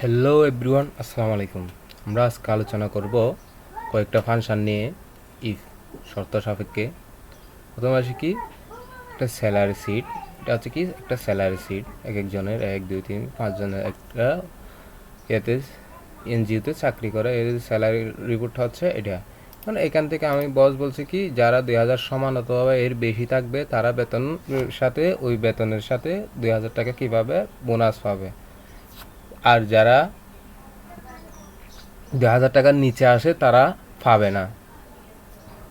Hello everyone, আসসালামু আলাইকুম। আমরা আজকে আলোচনা করব কয়েকটা ফাংশন নিয়ে ইফ শর্ত সাপেক্ষে। প্রথমে আসি কি একটা স্যালারি সিট। এটা হচ্ছে কি একটা স্যালারি সিট এক একজনের, 1 2 3 5 জনের একটা ইয়েতে এনজিওতে চাকরি করে। এর স্যালারি রিপোর্টটা হচ্ছে এটা। মানে এখান থেকে আমি বস বলছি কি যারা 2000 সমান অথবা এর বেশি থাকবে তারা বেতনের সাথে ওই বেতনের সাথে 2000 টাকা কীভাবে বোনাস পাবে, আর যারা 2000 টাকার নিচে আসে তারা পাবে না।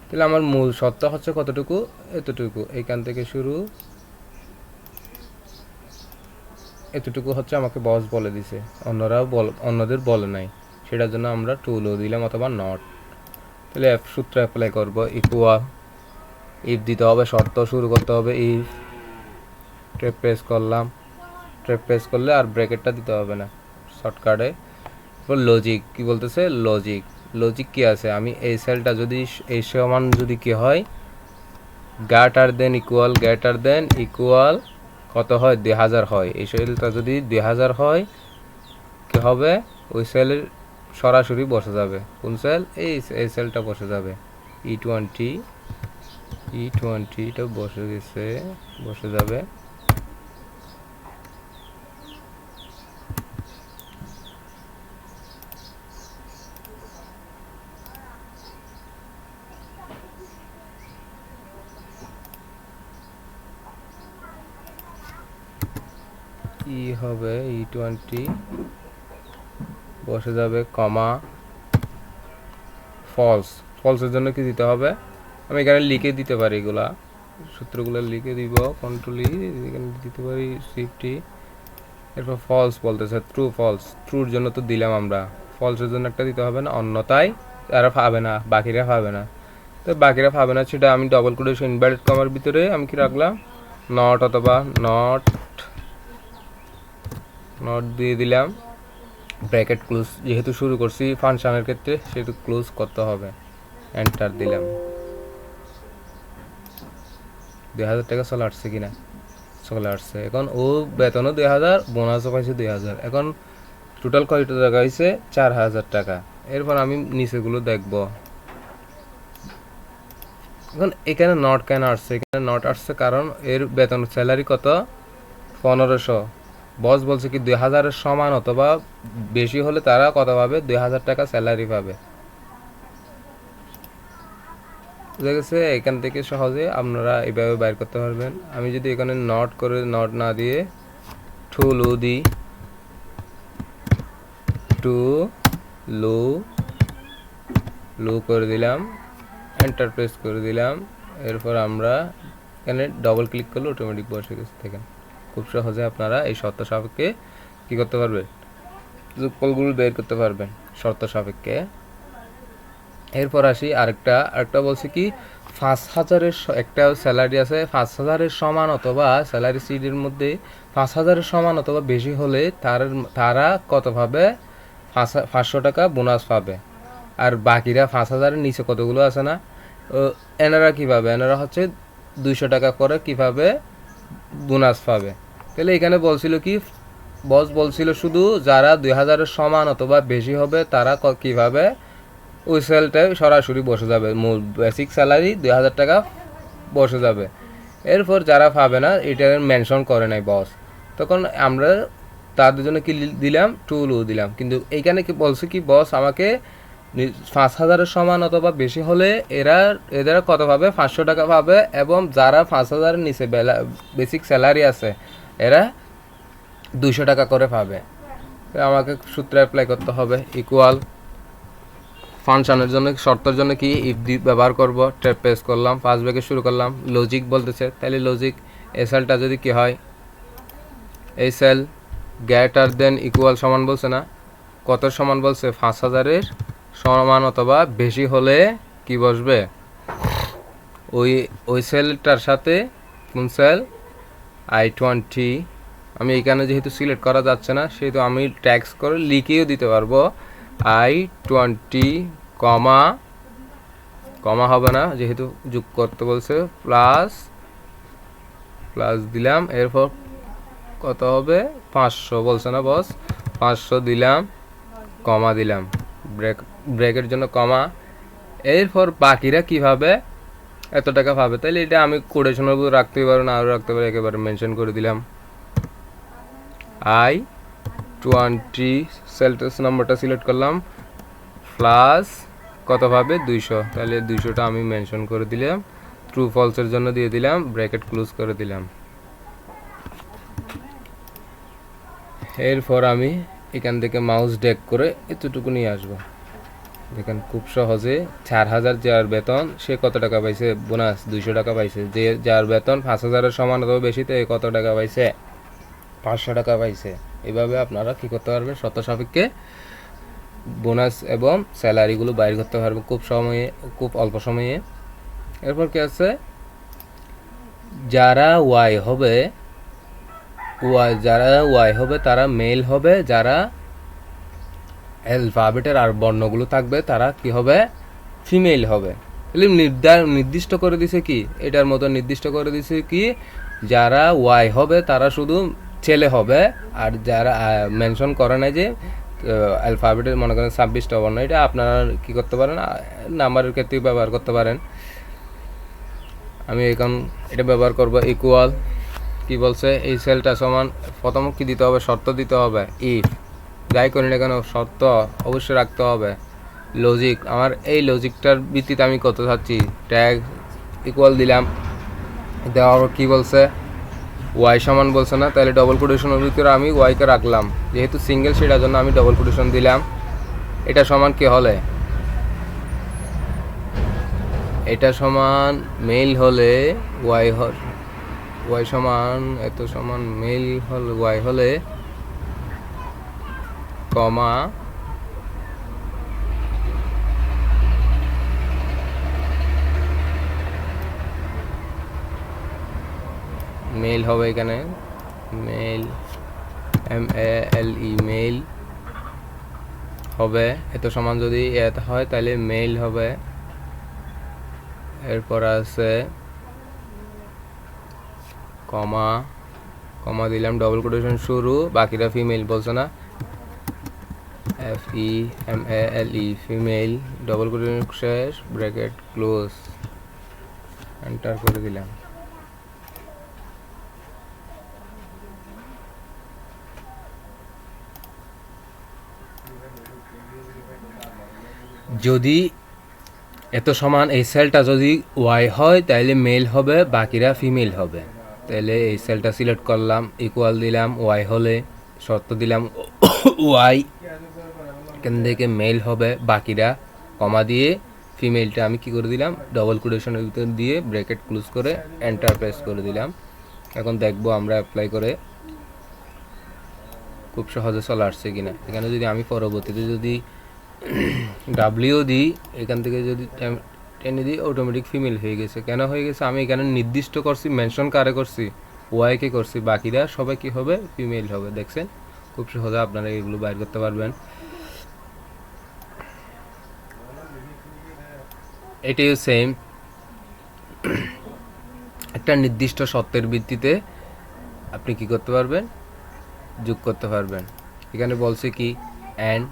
তাহলে আমার মূল শর্ত হচ্ছে কতটুকু, এতটুকু, এইখান থেকে শুরু এতটুকু হচ্ছে আমাকে বস বলে দিছে, অন্যদের বলে নাই। সেটার জন্য আমরা টুলও দিলাম অথবা নট। তাহলে সূত্র অ্যাপ্লাই করব, ইকুয়াল ইফ দিতে হবে, শর্ত শুরু করতে হবে ইফ, ট্রেপ প্রেস করলাম, ট্রেপ প্রেস করলে আর ব্র্যাকেটটা দিতে হবে না শর্টকাটে। লজিক কি বলতেছে, লজিক লজিক কি আছে, আমি এই সেলটা যদি এই সমান যদি কি হয় গ্রেটার দেন ইকুয়াল কত হয় 2000 হয়, এই সেলটা যদি 2000 হয় কি হবে, ওই সেলের সরাসরি বসে যাবে। কোন সেল, এই সেলটা বসে যাবে। E20 এটা বসে গেছে, বসে যাবে। ই হবে E20 বসে যাবে, কমা ফলস। ফলসের জন্য কি দিতে হবে, আমি এখানে লিখে দিতে পারি, এগুলা সূত্রগুলো লিখে দিব, কন্ট্রোল ই, এখানে দিতে পারি শিফট ই। এরপর ফলস বলতেছে, ট্রু ফলস, ট্রুর জন্য তো দিলাম আমরা, ফলসের জন্য একটা দিতে হবে না, অন্যথায় তারা পাবে না, বাকিরা পাবে না। তো বাকিরা পাবে না সেটা আমি ডবল কোটেশন ইনভার্টেড কমার ভিতরে আমি কি রাখলাম, নট অথবা নট নট দিয়ে দিলাম, ব্র্যাকেট ক্লোজ, যেহেতু শুরু করছি ফাংশনের ক্ষেত্রে সেহেতু ক্লোজ করতে হবে, এন্টার দিলাম। 2000 টাকা চলে আসছে কিনা, চলে আসছে। এখন ও বেতনও 2000, বোনাসও পাইছে 2000, এখন টোটাল কয়টা টাকা হয়েছে 4000 টাকা। এরপর আমি নিচেগুলো দেখব। এখন এখানে নট কেন আসছে, এখানে নট আসছে কারণ এর বেতন স্যালারি কত 1500। বস বলছে কি 2000-এর সমান অথবা বেশি হলে তারা কত পাবে, 2000 টাকা স্যালারি পাবে। বুঝা গেছে? এখান থেকে সহজে আপনারা এইভাবে বাইর করতে পারবেন। আমি যদি এখানে নট করে, নট না দিয়ে টু লো দিই, টু লো লো করে দিলাম, এন্টার প্রেস করে দিলাম। এরপর আমরা এখানে ডবল ক্লিক করলে অটোমেটিক বসে গেছে। দেখেন খুব সহজে আপনারা এই শর্ত সাপেক্ষে কী করতে পারবেন, যোগফলগুলো বের করতে পারবেন শর্ত সাপেক্ষে। এরপর আসি আরেকটা বলছি কি 5000-এর একটা স্যালারি আছে, 5000-এর সমান অথবা স্যালারি সিটের মধ্যে 5000-এর সমান অথবা বেশি হলে তারা কত পাবে, 500 টাকা বোনাস পাবে। আর বাকিরা 5000-এর নিচে কতগুলো আছে না, এনারা কী পাবে, এনারা হচ্ছে 200 টাকা করে কীভাবে বোনাস পাবে। তাহলে এখানে বলছিল কি, বস বলছিল শুধু যারা 2000-এর সমান অথবা বেশি হবে তারা কীভাবে ওই সেলটায় সরাসরি বসে যাবে, মূল বেসিক স্যালারি 2000 টাকা বসে যাবে। এরপর যারা পাবে না এটা মেনশন করে নাই বস, তখন আমরা তাদের জন্য কি দিলাম, টুলও দিলাম। কিন্তু এইখানে কি বলছে কি বস আমাকে 5000-এর সমান অথবা বেশি হলে এরা কত পাবে, 500 টাকা পাবে, এবং যারা 5000-এর নিচে বেসিক স্যালারি আছে এরা 200 টাকা করে পাবে। আমাকে সূত্র অ্যাপ্লাই করতে হবে, ইকুয়াল ফাংশনের জন্য শর্তের জন্য কি ইফ ব্যবহার করব, ট্যাপ প্রেস করলাম, ফার্স্ট ব্র্যাকেট শুরু করলাম, লজিক বলতেছে, তাহলে লজিক এই সেলটা যদি কি হয়, এই সেল গ্রেটার দেন ইকুয়াল সমান বলছে না, কত সমান বলছে, 5000-এর সমান অথবা বেশি হলে কি বসবে, ওই সেলটার সাথে কোন সেল, I20। আমি এখানে যেহেতু সিলেক্ট করা যাচ্ছে না সেহেতু আমি ট্যাক্স করে লিখেও দিতে পারবো, I20 কমা কমা হবে না যেহেতু যোগ করতে বলছে, প্লাস দিলাম। এরপর কত হবে, 500 বলছে না বস, 500 দিলাম, কমা দিলাম, ব্রেকের জন্য কমা। এরপর বাকিরা কিভাবে এত টাকা পাবে, তাহলে এটা আমি কোটেশনের উপর রাখতে পারবো না, আরও রাখতে পারি, একেবারে মেনশন করে দিলাম I-20 সেলস নাম্বারটা সিলেক্ট করলাম, প্লাস কত পাবে 200, তাহলে 200টা আমি মেনশন করে দিলাম, ট্রু ফলসের জন্য দিয়ে দিলাম, ব্র্যাকেট ক্লোজ করে দিলাম। এরপর আমি এখান থেকে মাউস ড্র্যাগ করে এতটুকু নিয়ে আসবো। দেখেন খুব সহজে 4000 যার বেতন সে কত টাকা পাইছে, বোনাস 200 টাকা পাইছে। যে যার বেতন 5000-এর সমান অথবা বেশিতে কত টাকা পাইছে, 500 টাকা পাইছে। এভাবে আপনারা কি করতে পারবেন, শর্ত সাপেক্ষে বোনাস এবং স্যালারিগুলো বাইর করতে পারবেন খুব অল্প সময়ে। এরপর কি আছে, যারা ওয়াই হবে তারা মেল হবে, যারা অ্যালফাবেটের আর বর্ণগুলো থাকবে তারা কি হবে, ফিমেল হবে। তাহলে নির্দিষ্ট করে দিছে কি, এটার মতো নির্দিষ্ট করে দিছে কি, যারা ওয়াই হবে তারা শুধু ছেলে হবে, আর যারা মেনশন করে না যে অ্যালফাবেটের মনে করেন 26টা বর্ণ, এটা আপনারা কি করতে পারেন, নাম্বারের ক্ষেত্রে ব্যবহার করতে পারেন। আমি এখন এটা ব্যবহার করব ইকুয়াল, কি বলছে, এই সেলটা সমান, প্রথম কি দিতে হবে, শর্ত দিতে হবে, ইফ যাই করি না কেন শর্ত অবশ্যই রাখতে হবে। লজিক, আমার এই লজিকটার ভিত্তিতে আমি কত চাচ্ছি, ট্যাগ ইকুয়াল দিলাম, দেওয়ার কি বলছে, ওয়াই সমান বলছে না, তাহলে ডবল কোটেশনের ভিতরে আমি ওয়াইকে রাখলাম, যেহেতু সিঙ্গেল সেটার জন্য আমি ডবল কোটেশন দিলাম। এটা সমান কি হলে, এটা সমান মেল হলে ওয়াই সমান এত সমান মেল হলে ওয়াই হলে কমা মেল হবে, এখানে মেল MELE মেল হবে, এত সমান যদি এত হয় তাহলে মেল হবে। এরপর আছে কমা দিলাম, ডবল কোটেশন শুরু, বাকিরা ফিমেল বলছে না, FEMALE ফিমেল, ডবল কোটেশন শেষ, ব্র্যাকেট ক্লোজ, এন্টার করে দিলাম। যদি এত সমান এই সেলটা যদি ওয়াই হয় তাহলে মেল হবে, বাকিরা ফিমেল হবে। তাহলে এই সেলটা সিলেক্ট করলাম, ইকুয়াল দিলাম, ওয়াই হলে শর্ত দিলাম ওয়াই, এখান থেকে মেল হবে, বাকিরা কমা দিয়ে ফিমেলটা আমি কি করে দিলাম, ডবল কোটেশনের ভিতর দিয়ে ব্র্যাকেট ক্লোজ করে এন্টার প্রেস করে দিলাম। এখন দেখবো আমরা অ্যাপ্লাই করে খুব সহজে চলে আসছে কিনা। এখানে যদি আমি পরবর্তীতে যদি ডাব্লিউ দিই, এখান থেকে যদি টেনে দিই, অটোমেটিক ফিমেল হয়ে গেছে। কেন হয়ে গেছে, আমি এখানে নির্দিষ্ট করছি, মেনশন কারে করছি, ওয়াইকে করছি, বাকিরা সবাই কি হবে, ফিমেল হবে। দেখছেন খুব সহজে আপনারা এগুলো বাইর করতে পারবেন। এটাও সেম, একটা নির্দিষ্ট সত্যের ভিত্তিতে আপনি কি করতে পারবেন, যোগ করতে পারবেন। এখানে বলছে কি অ্যান্ড